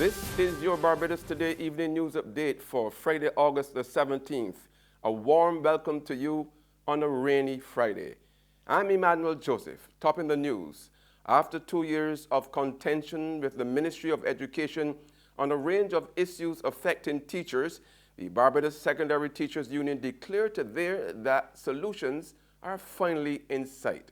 This is your Barbados Today Evening News Update for Friday, August the 17th. A warm welcome to you on a rainy Friday. I'm Emmanuel Joseph, topping the news. After 2 years of contention with the Ministry of Education on a range of issues affecting teachers, the Barbados Secondary Teachers Union declared today that solutions are finally in sight.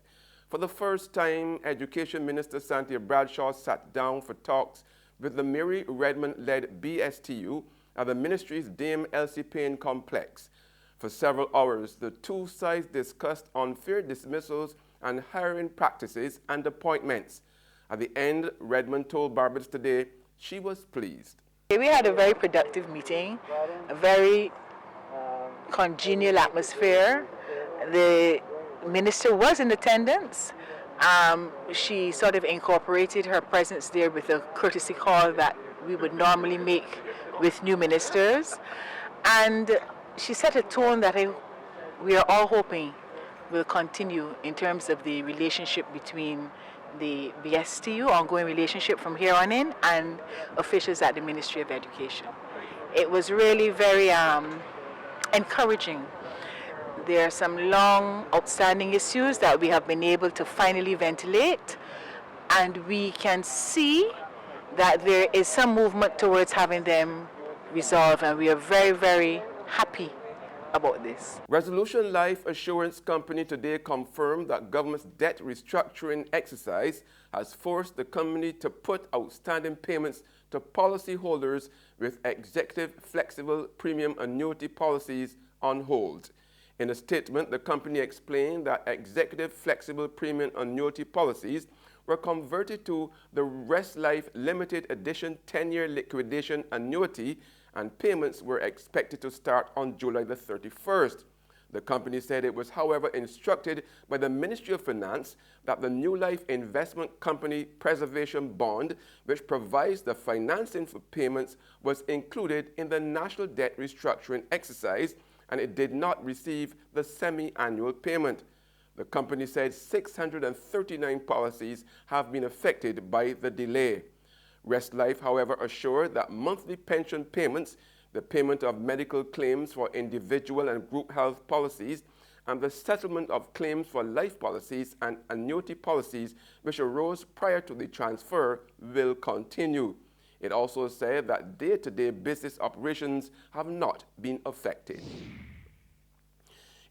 For the first time, Education Minister Cynthia Bradshaw sat down for talks with the Mary Redmond-led BSTU at the ministry's Dame Elsie Payne complex. For several hours, the two sides discussed unfair dismissals and hiring practices and appointments. At the end, Redmond told Barbados Today she was pleased. We had a very productive meeting, a very congenial atmosphere. The minister was in attendance. She sort of incorporated her presence there with a courtesy call that we would normally make with new ministers. And she set a tone that we are all hoping will continue in terms of the relationship between the BSTU, ongoing relationship from here on in, and officials at the Ministry of Education. It was really very encouraging. There are some long outstanding issues that we have been able to finally ventilate, and we can see that there is some movement towards having them resolved, and we are very, very happy about this. Resolution Life Assurance Company today confirmed that government's debt restructuring exercise has forced the company to put outstanding payments to policyholders with executive flexible premium annuity policies on hold. In a statement, the company explained that executive flexible premium annuity policies were converted to the Rest Life Limited Edition 10-year liquidation annuity, and payments were expected to start on July the 31st. The company said it was, however, instructed by the Ministry of Finance that the New Life Investment Company Preservation Bond, which provides the financing for payments, was included in the national debt restructuring exercise, and it did not receive the semi-annual payment. The company said 639 policies have been affected by the delay. Rest Life, however, assured that monthly pension payments, the payment of medical claims for individual and group health policies, and the settlement of claims for life policies and annuity policies which arose prior to the transfer will continue. It also said that day-to-day business operations have not been affected.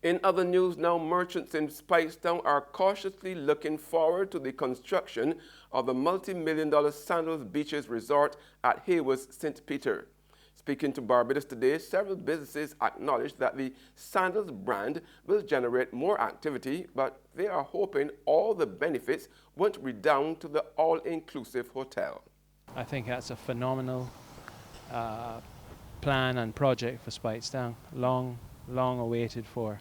In other news now, merchants in Speightstown are cautiously looking forward to the construction of the multi-million-dollar Sandals Beaches Resort at Haywards St. Peter. Speaking to Barbados Today, several businesses acknowledged that the Sandals brand will generate more activity, but they are hoping all the benefits won't redound to the all-inclusive hotel. I think that's a phenomenal plan and project for Speightstown, long awaited for.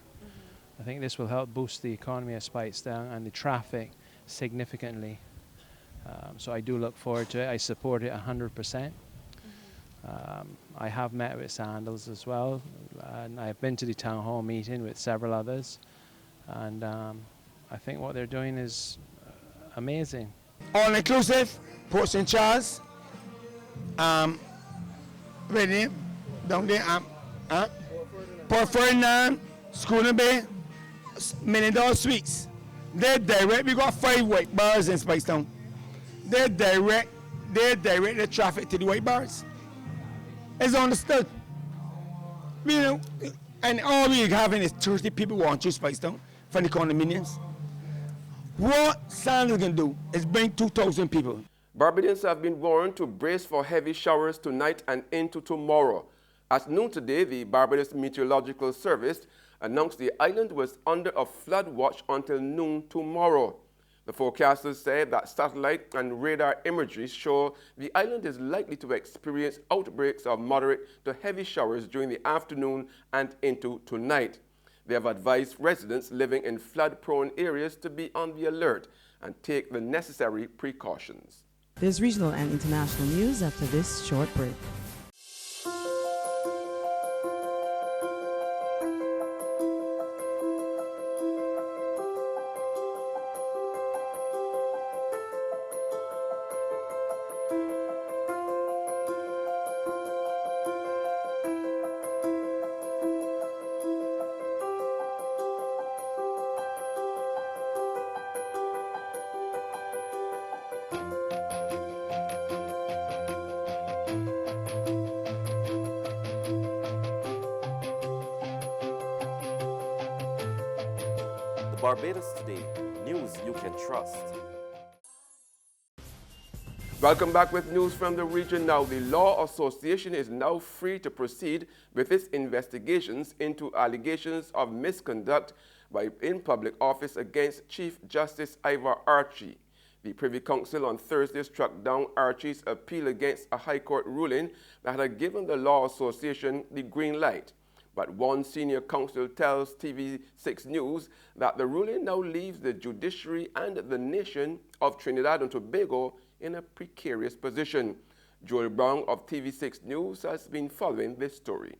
I think this will help boost the economy of Speightstown and the traffic significantly. So I do look forward to it. I support it 100%. I have met with Sandals as well, and I've been to the town hall meeting with several others, and I think what they're doing is amazing. All inclusive, Port St. Charles, Reading, down there, Port Ferdinand, Schooner Bay, $1 million suites. They're direct. We got 5 white bars in Speightstown. They direct the traffic to the white bars. It's understood. You know, and all we're having is 30 people want to Speightstown from the condominiums. What Sandals can do is bring 2,000 people. Barbadians have been warned to brace for heavy showers tonight and into tomorrow. At noon today, the Barbados Meteorological Service announced the island was under a flood watch until noon tomorrow. The forecasters said that satellite and radar imagery show the island is likely to experience outbreaks of moderate to heavy showers during the afternoon and into tonight. They have advised residents living in flood-prone areas to be on the alert and take the necessary precautions. There's regional and international news after this short break. Barbados Today, news you can trust. Welcome back with news from the region now. The Law Association is now free to proceed with its investigations into allegations of misconduct in public office against Chief Justice Ivor Archie. The Privy Council on Thursday struck down Archie's appeal against a High Court ruling that had given the Law Association the green light. But one senior counsel tells TV6 News that the ruling now leaves the judiciary and the nation of Trinidad and Tobago in a precarious position. Joel Brown of TV6 News has been following this story.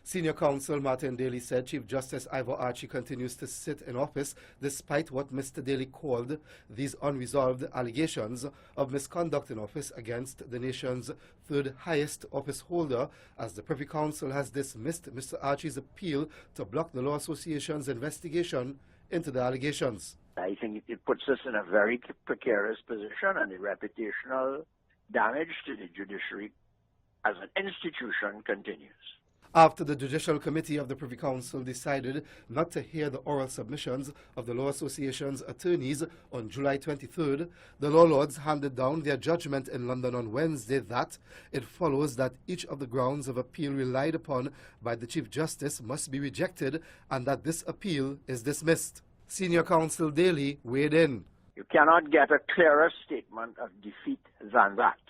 Senior counsel Martin Daly said Chief Justice Ivor Archie continues to sit in office despite what Mr. Daly called these unresolved allegations of misconduct in office against the nation's third highest office holder, as the Privy Council has dismissed Mr. Archie's appeal to block the Law Association's investigation into the allegations. I think it puts us in a very precarious position, and the reputational damage to the judiciary as an institution continues. After the Judicial Committee of the Privy Council decided not to hear the oral submissions of the Law Association's attorneys on July 23rd, the Law Lords handed down their judgment in London on Wednesday that it follows that each of the grounds of appeal relied upon by the Chief Justice must be rejected and that this appeal is dismissed. Senior counsel Daly weighed in. You cannot get a clearer statement of defeat than that.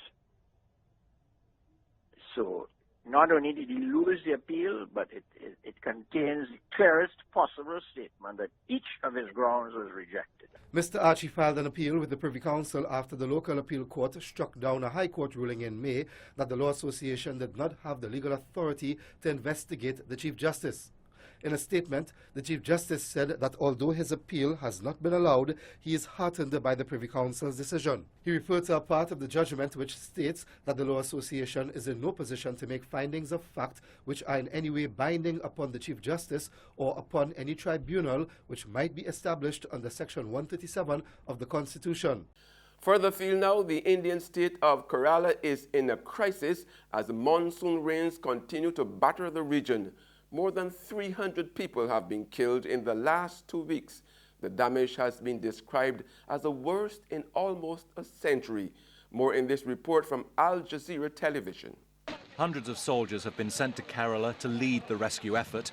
So not only did he lose the appeal, but it contains the clearest possible statement that each of his grounds was rejected. Mr. Archie filed an appeal with the Privy Council after the local appeal court struck down a High Court ruling in May that the Law Association did not have the legal authority to investigate the Chief Justice. In a statement, the Chief Justice said that although his appeal has not been allowed, he is heartened by the Privy Council's decision. He referred to a part of the judgment which states that the Law Association is in no position to make findings of fact which are in any way binding upon the Chief Justice or upon any tribunal which might be established under Section 137 of the Constitution. Further afield now, the Indian state of Kerala is in a crisis as monsoon rains continue to batter the region. More than 300 people have been killed in the last 2 weeks. The damage has been described as the worst in almost a century. More in this report from Al Jazeera Television. Hundreds of soldiers have been sent to Kerala to lead the rescue effort.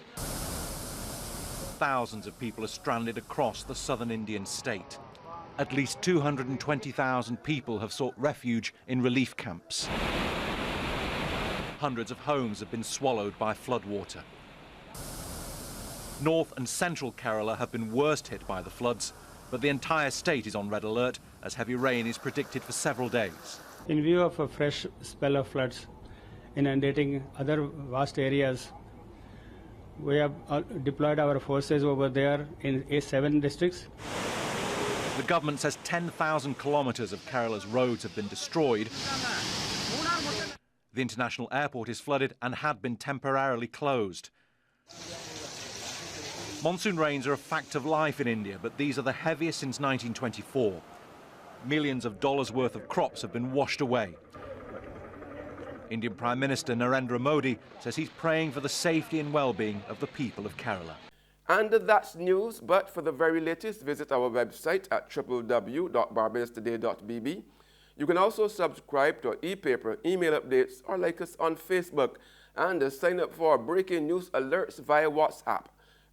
Thousands of people are stranded across the southern Indian state. At least 220,000 people have sought refuge in relief camps. Hundreds of homes have been swallowed by floodwater. North and central Kerala have been worst hit by the floods, but the entire state is on red alert as heavy rain is predicted for several days. In view of a fresh spell of floods inundating other vast areas, we have deployed our forces over there in 7 districts. The government says 10,000 kilometres of Kerala's roads have been destroyed. The international airport is flooded and had been temporarily closed. Monsoon rains are a fact of life in India, but these are the heaviest since 1924. Millions of dollars worth of crops have been washed away. Indian Prime Minister Narendra Modi says he's praying for the safety and well-being of the people of Kerala. And that's news, but for the very latest, visit our website at www.barbadostoday.bb. You can also subscribe to our e-paper, email updates, or like us on Facebook, and sign up for breaking news alerts via WhatsApp.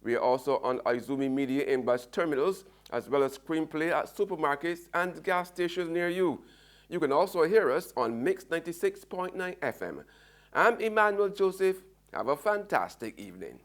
We are also on Izumi Media in bus terminals, as well as Screenplay at supermarkets and gas stations near you. You can also hear us on Mix 96.9 FM. I'm Emmanuel Joseph. Have a fantastic evening.